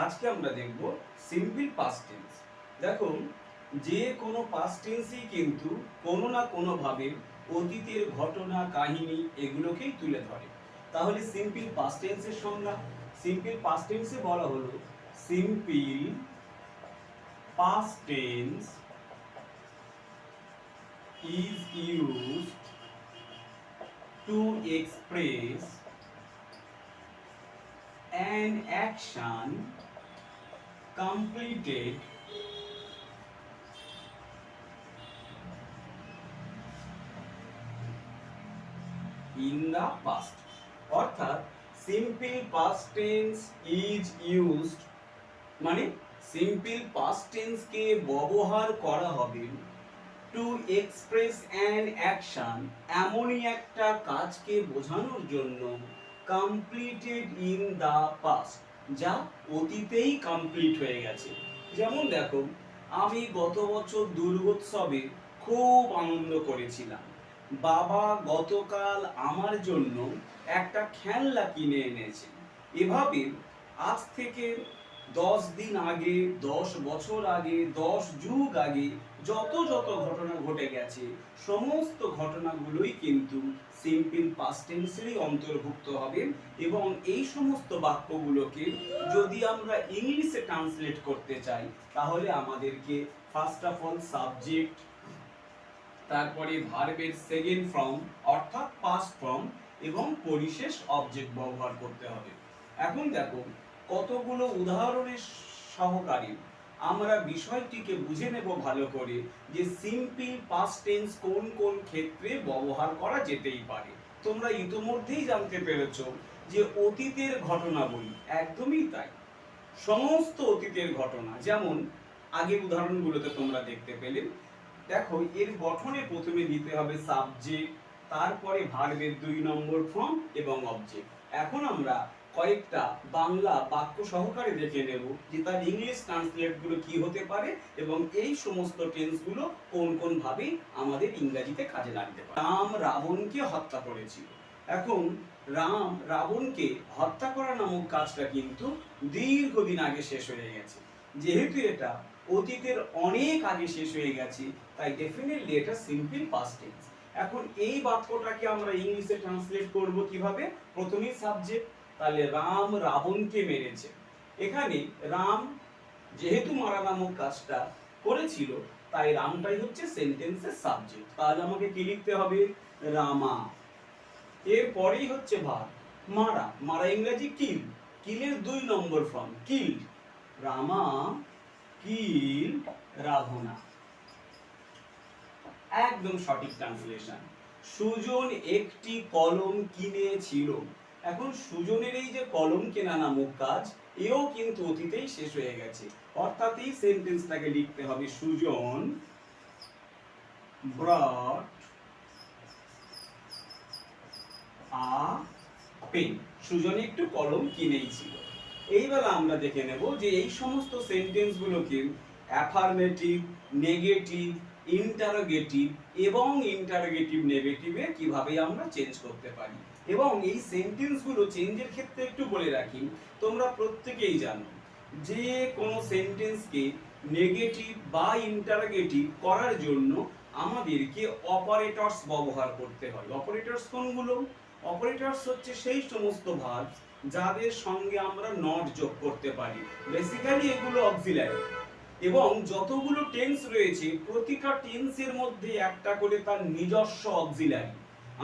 আজকে আমরা দেখব সিম্পল পাস্ট টেন্স। দেখো, যে কোনো পাস্ট টেন্সই কিন্তু কোনো না কোনোভাবে অতীতের ঘটনা কাহিনী এগুলোকেই তুলে ধরে। তাহলে সিম্পল পাস্ট টেন্সের সংজ্ঞা, সিম্পল পাস্ট টেন্সে বলা হলো simple past tense is used to express an action completed in the past। অর্থাৎ simple past tense is used মানে সিম্পল পাস্ট টেন্সকে ব্যবহার করা হবে টু এক্সপ্রেস অ্যান অ্যাকশন, এমনই একটা কাজকে বোঝানোর জন্য কমপ্লিটেড ইন দ্য পাস্ট, যা অতীতেই কমপ্লিট হয়ে গেছে। যেমন দেখো, আমি গত বছর দুর্গোৎসবে খুব আনন্দ করেছিলাম। বাবা গতকাল আমার জন্য একটা খেলনা কিনে এনেছে। এভাবে আজ থেকে 10 দিন আগে, 10 বছর আগে, 10 যুগ আগে যত যত ঘটনা ঘটে গেছে সমস্ত ঘটনাগুলোই কিন্তু সিম্পল পাস্ট টেন্সেরই অন্তর্ভুক্ত হবে। এবং এই সমস্ত বাক্যগুলোকে যদি আমরা ইংলিশে ট্রান্সলেট করতে চাই তাহলে আমাদেরকে ফার্স্ট অফ অল সাবজেক্ট, তারপরে ভার্বের সেকেন্ড ফর্ম অর্থাৎ পাস্ট ফর্ম এবং পরিশেষ অবজেক্ট ব্যবহার করতে হবে। এখন দেখো, কতগুলো উদাহরণের সহকারে আমরা বিষয়টিকে বুঝে নেব ভালো করে যে সিম্পল পাস্ট টেন্স কোন কোন ক্ষেত্রে ব্যবহার করা যেতেই পারে। তোমরা ইতোমধ্যেই জানতে পেরেছো যে অতীতের ঘটনাবলী, একদমই তাই, সমস্ত অতীতের ঘটনা। যেমন আগের উদাহরণগুলোতে তোমরা দেখতে পেলে, দেখো এর গঠনে প্রথমে দিতে হবে সাবজেক্ট, তারপরে ভার্বের 2 নম্বর ফর্ম এবং অবজেক্ট। এখন আমরা কয়েকটা বাংলা বাক্য সহকারে দেখে নেব যে তার ইংলিশ ট্রান্সলেট গুলো কি হতে পারে এবং এই সমস্ত টেন্স গুলো কোন কোন ভাবে আমাদের ইংরেজিতে কাজে লাগতে পারে। রাম রাবণকে হত্যা করেছিল। এখন রাম রাবণকে হত্যা করা নামক কাজটা কিন্তু দীর্ঘদিন আগে শেষ হয়ে গেছে। যেহেতু এটা অতীতের অনেক আগে শেষ হয়ে গেছে, তাই ডেফিনেটলি এটা সিম্পল পাস্ট টেন্স। এখন এই বাক্যটাকে আমরা ইংলিশে ট্রান্সলেট করব কিভাবে? প্রথমেই সাবজেক্ট, তাহলে রাম রাবণকে মেরেছে। এখানে রাম যেহেতু মারা নামক কাজটা করেছিল, তাই রামটাই হচ্ছে সেন্টেন্সের সাবজেক্ট। তাহলে আমাকে কি লিখতে হবে? রামা। এরপরেই হচ্ছে ভার্ব, মারা। মারা ইংরেজি কিল, কিলের 2 নম্বর ফর্ম কিল্ড। রামা কিল রাবণা, একদম সঠিক ট্রান্সলেশন। সুজন একটি কলম কিনেছিল। এখন সুজনের এই যে কলম কেনা নামক কাজ, এও কিন্তু অতীতেই শেষ হয়ে গেছে। অর্থাৎ এই সেন্টেন্সটাকে লিখতে হবে Sujan brought a pen, Sujan একটু কলম কিনেছিল। এইবার আমরা দেখে নেব যে এই সমস্ত সেন্টেন্স গুলোকে অ্যাফার্মেটিভ, নেগেটিভ, ইন্টারোগেটিভ এবং ইন্টারোগেটিভ নেগেটিভে কিভাবে আমরা চেঞ্জ করতে পারি। এবং এই সেন্টেন্স গুলো চেঞ্জের ক্ষেত্রে একটু বলে রাখি, তোমরা প্রত্যেকেই জানো যে কোনো সেন্টেন্সকে নেগেটিভ বা ইন্টারোগেটিভ করার জন্য আমাদেরকে অপারেটরস ব্যবহার করতে হয়। অপারেটরস কোনগুলো? অপারেটরস হচ্ছে সেই সমস্ত ভার্ব যাদের সঙ্গে আমরা নট যোগ করতে পারি। বেসিক্যালি এগুলো অক্সিলারি। এবং যতগুলো টেন্স রয়েছে প্রতিটা টেন্সের মধ্যে একটা করে তার নিজস্ব অক্সিলারি।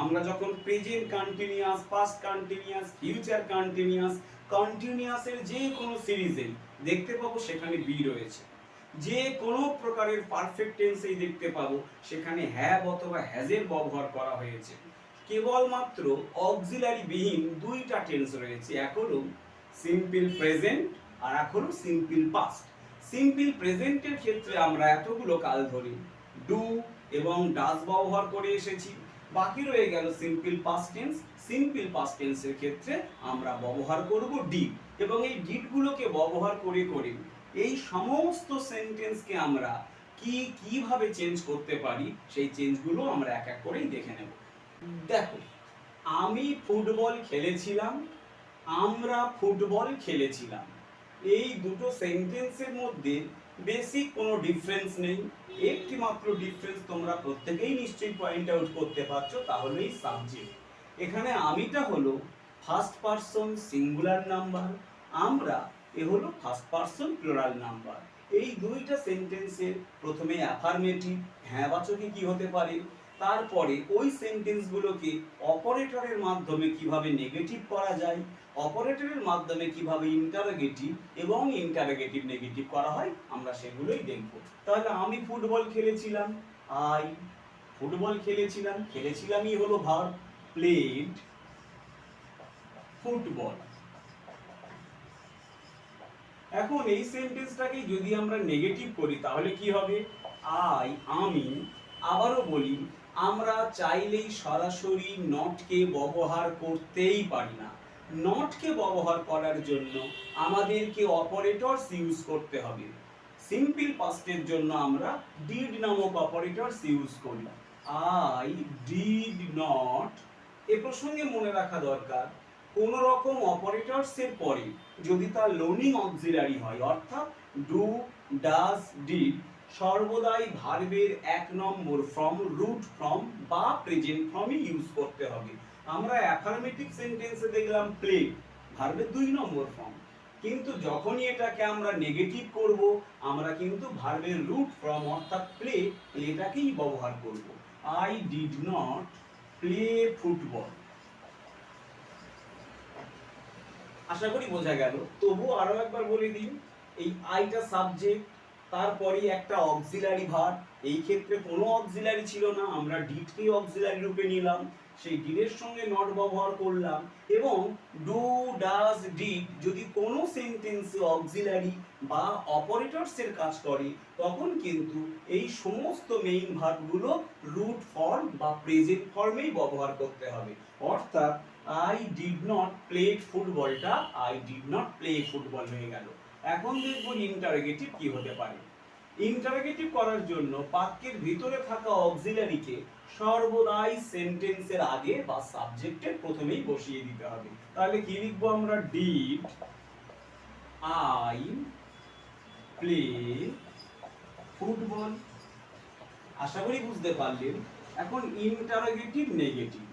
আমরা যখন present continuous, past continuous, future continuous, কন্টিনিউয়াসের যে কোনো সিরিজে দেখতে পাবো সেখানে বি রয়েছে। যে কোনো প্রকারের পারফেক্ট টেন্সেই দেখতে পাবো সেখানে হ্যাভ অথবা হ্যাজের ব্যবহার করা হয়েছে। কেবলমাত্র অক্সিলারি বিহীন 2টা টেন্স রয়েছে, এক হলো সিম্পল প্রেজেন্ট আর এক হলো সিম্পল পাস্ট। সিম্পল প্রেজেন্টের ক্ষেত্রে আমরা এতগুলো কাল ধরে ডু এবং ডাজ ব্যবহার করে এসেছি। বাকি রয়ে গেল simple past tense. Simple past টেন্সের ক্ষেত্রে আমরা ব্যবহার করব ডিড, এবং এই ডিডগুলোকে ব্যবহার করে করে এই সমস্ত সেন্টেন্সকে আমরা কিভাবে চেঞ্জ করতে পারি সেই চেঞ্জগুলো আমরা এক এক করেই দেখে নেব। দেখো, আমি ফুটবল খেলেছিলাম, আমরা ফুটবল খেলেছিলাম। এই দুটো সেন্টেন্সের মধ্যে বেসিক কোনো ডিফারেন্স নেই। একটি মাত্র ডিফারেন্স তোমরা প্রত্যেকেই নিশ্চয়ই পয়েন্ট আউট করতে পারছো, তাহলেই সাবজেক্ট। এখানে আমিটা হলো ফার্স্ট পারসন সিঙ্গুলার নাম্বার, আমরা এ হলো ফার্স্ট পারসন প্লুরাল নাম্বার। এই দুইটা সেন্টেন্সের প্রথমে অ্যাফার্মেটিভ হ্যাঁবাচকে কি হতে পারে, তারপরে ওই সেন্টেন্সগুলোকে অপারেটরের মাধ্যমে কিভাবে নেগেটিভ করা যায়, অপারেটরের মাধ্যমে কিভাবে ইন্টারোগেটিভ এবং ইন্টারোগেটিভ নেগেটিভ করা হয়, আমরা সেগুলোই দেখব। তাহলে আমি ফুটবল খেলেছিলাম, আই ফুটবল খেলেছিলাম, খেলেছিলামই হলো ভার্ব, প্লেড ফুটবল। এখন এই সেন্টেন্সটাকে যদি আমরা নেগেটিভ করি তাহলে কি হবে, আমি আবারও বলি, আমরা চাইলেই সরাসরি নটকে ব্যবহার করতেই পারি না। নটকে ব্যবহার করার জন্য আমাদেরকে অপারেটরস ইউজ করতে হবে। সিম্পল পাস্টের জন্য আমরা ডিড নামক অপারেটরস ইউজ করি। I did not. এ প্রসঙ্গে মনে রাখা দরকার, কোন রকম অপারেটরস এর পরে যদি তার লোনিং অক্সিলারি হয়, অর্থাৎ ডু, ডাজ, ডিড, সর্বদাই ভার্বের এক নম্বর ফর্ম, রুট ফর্ম বা প্রেজেন্ট ফর্মই ইউজ করতে হবে। আমরা অ্যাফার্মেটিভ সেন্টেন্সে দেখলাম প্লে, ভার্বের 2 নম্বর ফর্ম, কিন্তু যখনই এটাকে আমরা নেগেটিভ করব আমরা কিন্তু ভার্বের রুট ফর্ম অর্থাৎ প্লেটাকেই ব্যবহার করব। I did not play football. আশা করি বোঝা গেল। তবু আরো একবার বলে দিই, এই আইটা সাবজেক্ট, তারপরে একটা অক্সিলারি ভার্ব, এই ক্ষেত্রে কোনো অক্সিলারি ছিল না, আমরা ডিডকে অক্সিলারি রূপে নিলাম, সেই ডিডের সঙ্গে নট ব্যবহার করলাম, এবং ডু, ডাজ, ডিড যদি কোনো সেন্টেন্সে অক্সিলারি বা অপারেটরস এর কাজ করে তখন কিন্তু এই সমস্ত মেইন ভার্বগুলো রুট ফর্ম বা প্রেজেন্ট ফর্মেই ব্যবহার করতে হবে। অর্থাৎ আই ডিড নট প্লে ফুটবলটা I did not play football হয়ে গেল। এখন দেখব ইন্টারোগেটিভ কি হতে পারে। ইন্টারোগেটিভ করার জন্য বাক্যের ভিতরে থাকা অক্সিলারিকে সর্বদাই সেন্টেন্সের আগে বা সাবজেক্টের প্রথমেই বসিয়ে দিতে হবে। তাহলে কি লিখবো আমরা, ডিড আই প্লে ফুটবল। আশা করি বুঝতে পারলেন। এখন ইন্টারোগেটিভ নেগেটিভ,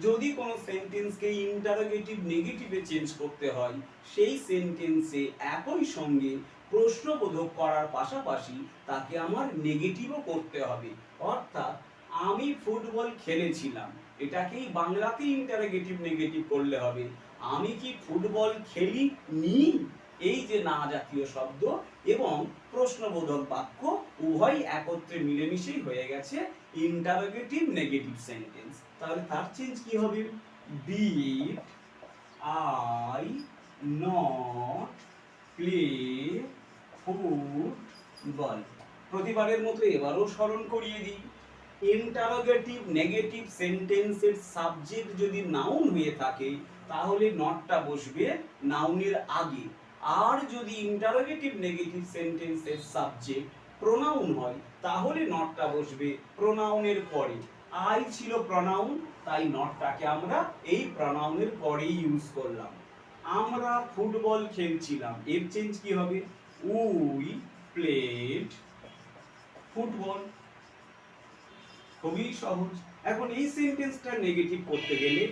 যদি কোনো সেন্টেন্সকে ইন্টারোগেটিভ নেগেটিভে চেঞ্জ করতে হয় সেই সেন্টেন্সে একই সঙ্গে প্রশ্নবোধক করার পাশাপাশি তাকে আমার নেগেটিভও করতে হবে। অর্থাৎ আমি ফুটবল খেলেছিলাম, এটাকেই বাংলাতে ইন্টারোগেটিভ নেগেটিভ করলে হবে, আমি কি ফুটবল খেলি নি, এই যে না জাতীয় শব্দ এবং প্রশ্নবোধক বাক্য উভয় একত্রে মিলেমিশেই হয়ে গেছে ইন্টারোগেটিভ নেগেটিভ সেন্টেন্স। তাহলে তার চেঞ্জ কি হবে, did I not play football. প্রতিবারের মতো এবারও স্মরণ করিয়ে দিই, ইন্টারোগেটিভ নেগেটিভ সেন্টেন্সের সাবজেক্ট যদি নাউন হয়ে থাকে তাহলে নটটা বসবে নাউনের আগে, আর যদি ইন্টারোগেটিভ নেগেটিভ সেন্টেন্সের সাবজেক্ট প্রোনাউন হয় তাহলে নটটা বসবে প্রোনাউনের পরে। আই ছিল প্রোনাউন, তাই নটটাকে আমরা এই প্রোনাউনের পরেই ইউজ করলাম। আমরা ফুটবল খেলছিলাম, এর চেঞ্জ কি হবে, উই প্লেড ফুটবল। খুবই সহজ। এখন এই সেন্টেন্সটা নেগেটিভ করতে গেলে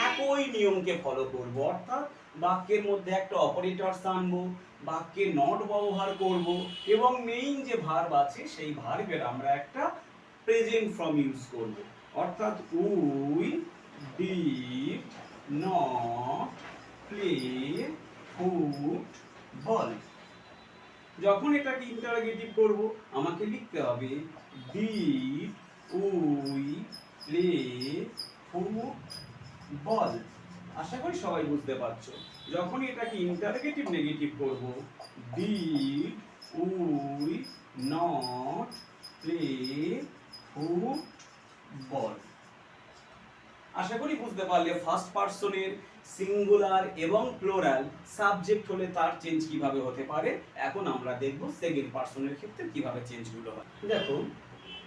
একই নিয়মকে ফলো করব, অর্থাৎ বাক্যের মধ্যে একটা অপারেটরস আনবো, বাক্যে নট ব্যবহার করব এবং মেইন যে ভার্ব আছে সেই ভার্বের আমরা একটা প্রেজেন্ট ফর্ম ইউজ করব। অর্থাৎ we did not play football. যখন এটাকে ইন্টারোগেটিভ করব আমাকে লিখতে হবে ডিড উই প্লে ফুটবল। আশা করি সবাই বুঝতে পারছো। যখন এটাকে ইন্টারোগেটিভ নেগেটিভ করব, did we not play football. আশা করি বুঝতে পারলে ফার্স্ট পারসনের সিঙ্গুলার এবং প্লুরাল সাবজেক্ট হলে তার চেঞ্জ কিভাবে হতে পারে। এখন আমরা দেখব সেকেন্ড পারসনের ক্ষেত্রে কিভাবে চেঞ্জগুলো হয়। দেখো,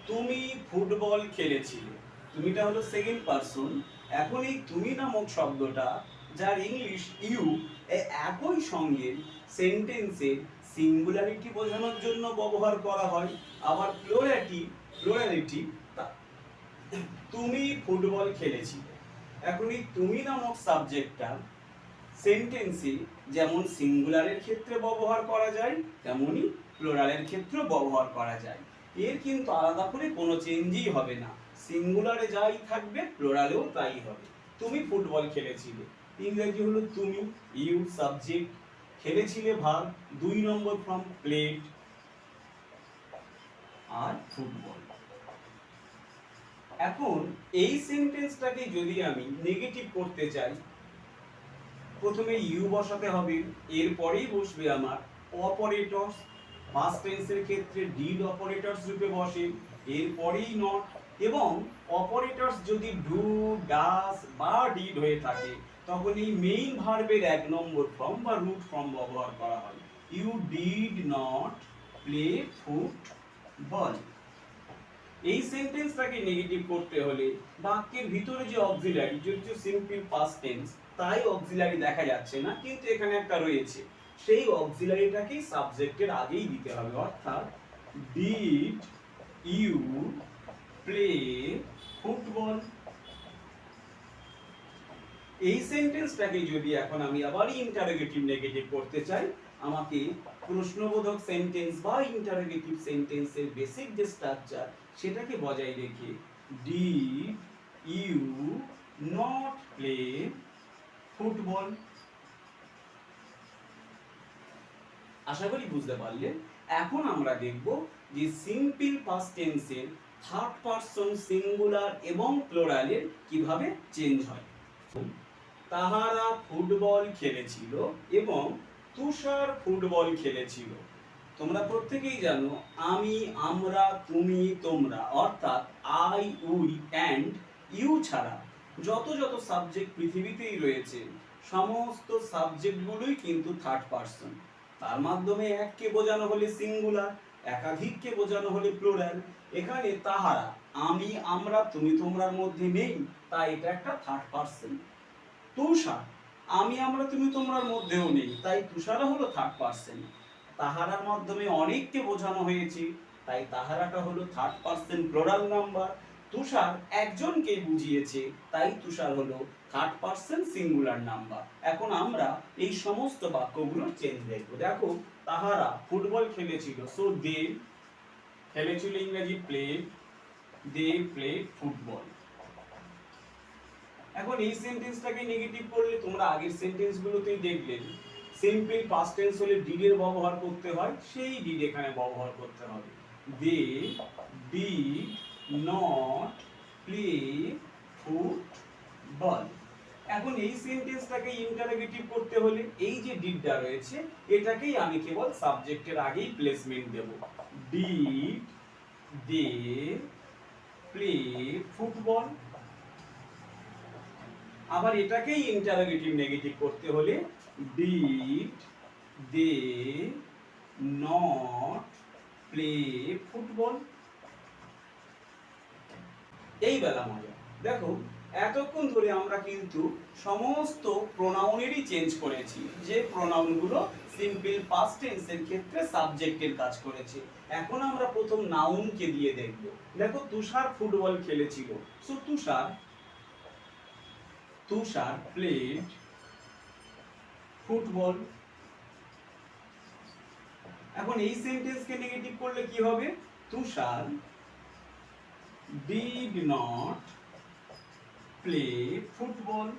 তুমি ফুটবল খেলেছিলে, তুমিটা হলো সেকেন্ড পারসন। এখন এই তুমি নামক শব্দটা যার ইংলিশ ইউ, একই সঙ্গে সেন্টেন্সের সিঙ্গুলারিটি বোঝানোর জন্য ব্যবহার করা হয়। আবার প্লুরালিটি তুমি ফুটবল খেলেছিলে। এখন এই তুমি নামক সাবজেক্টটা সেন্টেন্সে যেমন সিঙ্গুলারের ক্ষেত্রে ব্যবহার করা যায় তেমনি প্লুরালের ক্ষেত্রেও ব্যবহার করা যায়। এর কিন্তু আলাদা করে কোনো চেঞ্জই হবে না, সিঙ্গুলারে যাই থাকবে প্লুরালেও তাই হবে। তুমি ফুটবল খেলেছিলে, ইংরেজি হলো তুমি, ইউ সাবজেক্ট, খেলেছিলে ভার্ব, 2 নম্বর ফর্ম প্লেড, আর ফুটবল। এখন এই সেন্টেন্সটাকে যদি আমি নেগেটিভ করতে চাই, প্রথমে ইউ বসাতে হবে, এরপরেই বসবে আমার অপারেটরস। পাস্ট টেন্সের ক্ষেত্রে ডিড অপারেটরস রূপে বসে, এরপরেই নট, এবং অপারেটরস যদি ডু, ডাস বা ডিড হয়ে থাকে তখন এই মেইন ভার্বের 1 নম্বর ফর্ম বা রুট ফর্ম ব্যবহার করা হয়। You did not play football. এই সেন্টেন্সটাকে নেগেটিভ করতে হলে বাক্যের ভিতরে যে অক্সিলারি, যেহেতু সিম্পল পাস্ট টেন্স তাই অক্সিলারি দেখা যাচ্ছে না, কিন্তু এখানে একটা রয়েছে, সেই অক্সিলারিটাকেই সাবজেক্টের আগেই দিতে হবে। অর্থাৎ ডিড ইউ প্লে ফুটবল। এই সেন্টেন্সটাকে যদি এখন আমি আবার ইন্টারোগেটিভ নেগেটিভ করতে চাই, আমাকে প্রশ্নবোধক সেন্টেন্স বা ইন্টারোগেটিভ সেন্টেন্সের বেসিক যে স্ট্রাকচার সেটাকে বজায় রেখে did you not play football. আশা করি বুঝতে পারলে। এখন আমরা দেখব যে সিম্পল পাস্ট টেন্সের থার্ড পারসন সিঙ্গুলার এবং প্লুরালের কিভাবে চেঞ্জ হয়। তাহারা ফুটবল খেলেছিল এবং তুষার ফুটবল খেলেছিল। তোমরা প্রত্যেকেই জানো আমি, আমরা, তুমি, তোমরা অর্থাৎ আই, উই অ্যান্ড ইউ ছাড়া যত সাবজেক্ট পৃথিবীতেই রয়েছে সমস্ত সাবজেক্টগুলোই কিন্তু থার্ড পারসন। তার মাধ্যমে এককে বোঝানো হলে সিঙ্গুলার, একাধিককে বোঝানো হলে প্লুরাল। এখানে তাহারা, আমি, আমরা, তুমি, তোমরার মধ্যে নেই, তাই এটা একটা থার্ড পারসন। তুষার, আমি, আমরা, তুমি, তোমরার মধ্যেও নেই, তাই তুষার হলো থার্ড পারসন। তাহারার মাধ্যমে অনেককে বোঝানো হয়েছে, তাই তাহারাটা হলো থার্ড পারসন প্লুরাল নাম্বার। তুষার একজনকে বুঝিয়েছে, তাই তুষার হলো থার্ড পারসন সিঙ্গুলার নাম্বার। এখন আমরা এই সমস্ত বাক্যগুলোর চেঞ্জ দেখব। দেখো, তাহারা ফুটবল খেলেছিল, সো দে খেলেছিল, ইংরেজি প্লে, দে প্লে ফুটবল। এখন এই সেন্টেন্সটাকে নেগেটিভ করলে তোমরা আগের সেন্টেন্সগুলোতেই দেখলে সিম্পল পাস্ট টেন্স হলে ডিড এর ব্যবহার করতে হয়, সেই ডিড এখানে ব্যবহার করতে হবে। They did not play football. এখন এই সেন্টেন্সটাকে ইন্টারোগেটিভ করতে হলে এই যে ডিডটা রয়েছে এটাকেই আমি কেবল সাবজেক্টের আগেই প্লেসমেন্ট দেব। Did they play football. আবার এটাকেই ইন্টারোগেটিভ নেগেটিভ করতে হলে did they not play football. এই বেলা মজা। দেখো, এতক্ষণ ধরে আমরা কিন্তু সমস্ত প্রোনাউনেরই চেঞ্জ করেছি, যে প্রোনাউনগুলো সিম্পল পাস্ট টেন্সের ক্ষেত্রে সাবজেক্টের কাজ করেছে। এখন আমরা প্রথম নাউনকে দিয়ে দেখব। দেখো, তুষার ফুটবল খেলেছিল, সো তুষার প্লেড ফুটবল। এখন এই সেন্টেন্সকে নেগেটিভ করলে কি হবে? তুষার did not play football।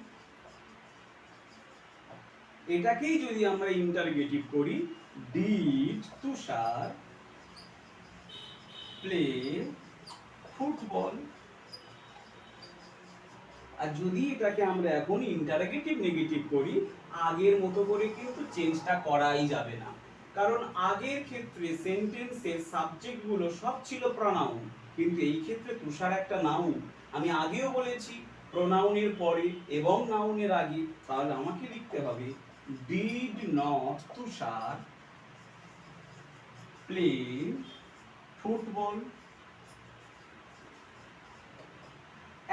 এটাকেই যদি আমরা ইন্টারোগেটিভ করি, did তুষার play football। আর যদি এটাকে আমরা এখন ইন্টারোগেটিভ নেগেটিভ করি, আগের মতো করে কিন্তু চেঞ্জটা করাই যাবে না, কারণ আগের ক্ষেত্রে সেন্টেন্সের সাবজেক্টগুলো সব ছিল প্রোনাউন, কিন্তু এই ক্ষেত্রে তুষার একটা নাউন। আমি আগেও বলেছি প্রোনাউনের পরে এবং নাউনের আগে, তাহলে আমাকে লিখতে হবে did not Tushar play football.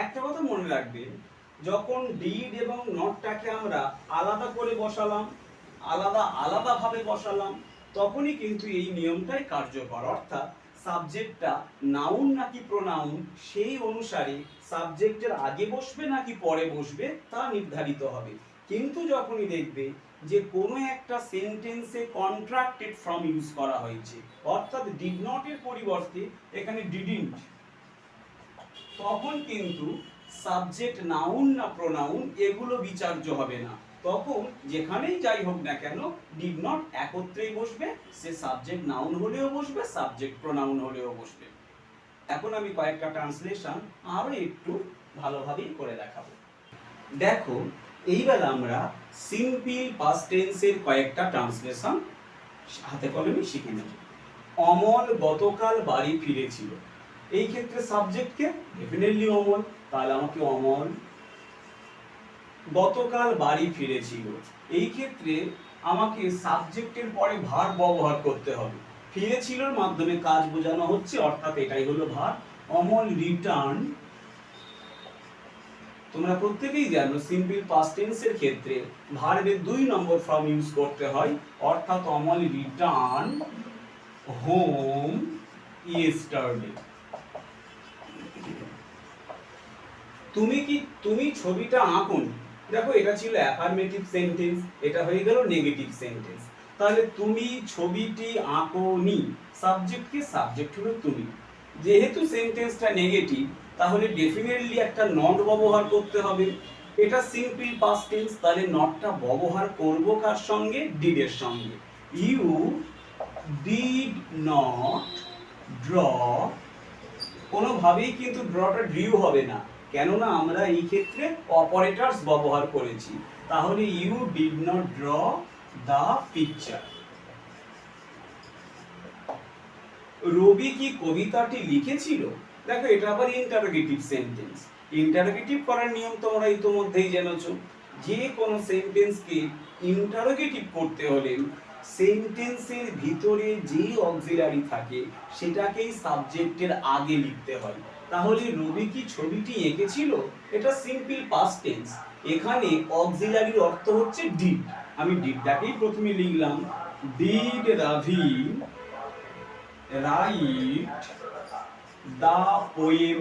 একটা কথা মনে রাখবেন, যখন ডিড এবং নটটাকে আমরা আলাদা করে বসালাম, আলাদা আলাদা ভাবে বসালাম, তখনই কিন্তু এই নিয়মটাই কার্যকর। অর্থাৎ সাবজেক্টটা নাউন নাকি প্রোনাউন সেই অনুসারে সাবজেক্টের আগে বসবে নাকি পরে বসবে তা নির্ধারিত হবে। কিন্তু যখনই দেখবে যে কোনো একটা সেন্টেন্সে কন্ট্রাক্টেড ফর্ম ইউজ করা হয়েছে, অর্থাৎ ডিড নট এর পরিবর্তে এখানে ডিডন্ট, তখন কিন্তু সাবজেক্ট নাউন না প্রোনাউন এগুলো বিচার্য হবে না। তখন যেখানেই যাই হোক না কেন ডিড নট একত্রেই বসবে, সে সাবজেক্ট নাউন হলেও বসবে, সাবজেক্ট প্রোনাউন হলেও বসবে। এখন আমি কয়েকটা ট্রান্সলেশন আরো একটু ভালোভাবেই করে দেখাবো। দেখো, এইবার আমরা সিম্পল পাস্ট টেন্সের কয়েকটা ট্রান্সলেশন হাতে কলমে শিখে নেব। অমল গতকাল বাড়ি ফিরেছিল, এই ক্ষেত্রে সাবজেক্টকে ডেফিনেটলি অমল, তাহলে আমাকে অমল গতকাল বাড়ি ফিরেছিল, এই ক্ষেত্রে আমাকে সাবজেক্টের পরে ভার্ব ব্যবহার করতে হবে। ফিরেছিলর মাধ্যমে কাজ বোঝানো হচ্ছে, অর্থাৎ এটাই হলো ভার্ব। অমল রিটার্ন, তোমরা প্রত্যেকেই জানো সিম্পল পাস্ট টেন্সের ক্ষেত্রে ভার্বের 2 নম্বর ফর্ম ইউজ করতে হয়, অর্থাৎ অমল রিটার্ন হোম ইয়েস্টারডে। তুমি ছবিটা আঁকোনি, দেখো এটা ছিল অ্যাফার্মেটিভ সেন্টেন্স, এটা হয়ে গেল নেগেটিভ সেন্টেন্স। তাহলে তুমি ছবিটি আঁকোনি, সাবজেক্টকে, সাবজেক্ট হলো তুমি। যেহেতু সেন্টেন্সটা নেগেটিভ তাহলে ডেফিনেটলি একটা নট ব্যবহার করতে হবে। এটা সিম্পল পাস্ট টেন্স, তাহলে নটটা ব্যবহার করব কার সঙ্গে? ডিড এর সঙ্গে। ইউ ডিড নট ড্র, কোনোভাবেই কিন্তু ড্রটা ড্রিউ হবে না, কেননা আমরা এই ক্ষেত্রে অপারেটরস ব্যবহার করেছি। তাহলে you did not draw the picture. Rabi কি কবিতাটি লিখেছিল, দেখো এটা আবার ইন্টারোগেটিভ সেন্টেন্স। ইন্টারোগেটিভ করার নিয়ম তোমরা ইতোমধ্যেই জেনেছো। যে কোনো সেন্টেন্সকে ইন্টারোগেটিভ করতে হলে সেন্টেন্সের ভিতরে যে অক্সিলারি থাকে সেটাকেই সাবজেক্টের আগে লিখতে হয়। তাহলে রবি কি ছবিটি এঁকেছিল, এটা সিম্পল পাস্ট টেন্স, এখানে অক্সিলারির অর্থ হচ্ছে ডিড। আমি ডিডটাকেই প্রথমে লিখলাম, did Ravi write the poem.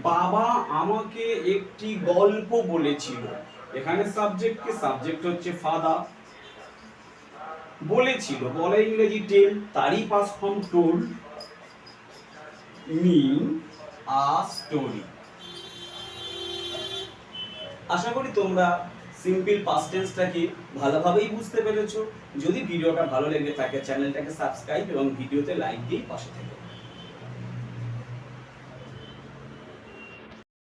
বাবা আমাকে একটি গল্প বলেছিল, এখানে সাবজেক্টকে, সাবজেক্ট হচ্ছে ফাদার। বলেছিল, বলে ইংরেজি টেল, তারই past form told me a story. আশা করি তোমরা সিম্পল পাস্ট টেন্সটাকে ভালোভাবেই বুঝতে পেরেছো। যদি ভিডিওটা ভালো লেগে থাকে চ্যানেলটাকে সাবস্ক্রাইব এবং ভিডিওতে লাইক দিয়ে পাশে থেকো।